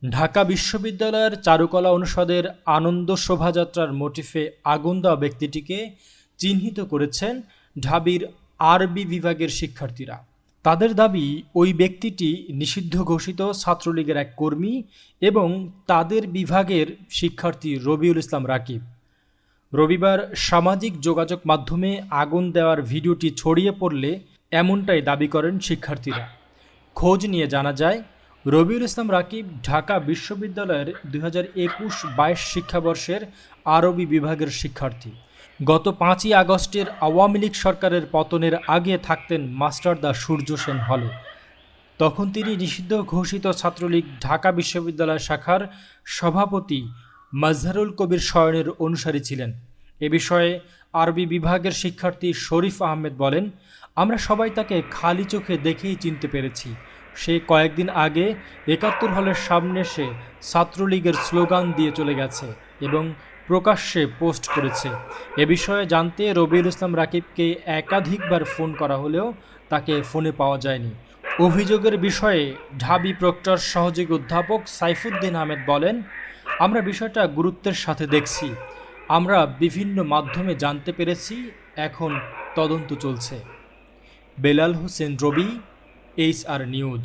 ঢাকা বিশ্ববিদ্যালয়ের চারুকলা অনুষদের আনন্দ শোভাযাত্রার মোটিফে আগুন দেওয়া ব্যক্তিটিকে চিহ্নিত করেছেন ঢাবির আরবি বিভাগের শিক্ষার্থীরা। তাদের দাবি, ওই ব্যক্তিটি নিষিদ্ধ ঘোষিত ছাত্রলীগের এক কর্মী এবং তাদের বিভাগের শিক্ষার্থী রবিউল ইসলাম রাকিব। রবিবার সামাজিক যোগাযোগ মাধ্যমে আগুন দেওয়ার ভিডিওটি ছড়িয়ে পড়লে এমনটাই দাবি করেন শিক্ষার্থীরা। খোঁজ নিয়ে জানা যায়, রবিউল ইসলাম রাকিব ঢাকা বিশ্ববিদ্যালয়ের 2021-22 শিক্ষাবর্ষের আরবি বিভাগের শিক্ষার্থী। গত 5ই আগস্টের আওয়ামী লীগ সরকারের পতনের আগে থাকতেন মাস্টারদা সূর্য সেন হলে। তখন তিনি নিষিদ্ধ ঘোষিত ছাত্রলীগ ঢাকা বিশ্ববিদ্যালয় শাখার সভাপতি মাজহারুল কবির শয়নের অনুসারী ছিলেন। এ বিষয়ে আরবি বিভাগের শিক্ষার্থী শরীফ আহমেদ বলেন, আমরা সবাই তাকে খালি চোখে দেখেই চিনতে পেরেছি। সে কয়েকদিন আগে 71 হলের সামনে এসে ছাত্রলীগের স্লোগান দিয়ে চলে গেছে এবং প্রকাশ্যে পোস্ট করেছে। এ বিষয়ে জানতে রবিউল ইসলাম রাকিবকে একাধিকবার ফোন করা হলেও তাকে ফোনে পাওয়া যায়নি। অভিযোগের বিষয়ে ঢাবি প্রক্টর সহযোগী অধ্যাপক সাইফুদ্দিন আহমেদ বলেন, আমরা বিষয়টা গুরুত্বের সাথে দেখছি। আমরা বিভিন্ন মাধ্যমে জানতে পেরেছি, এখন তদন্ত চলছে। বেলাল হোসেন রবি, HR নিউজ।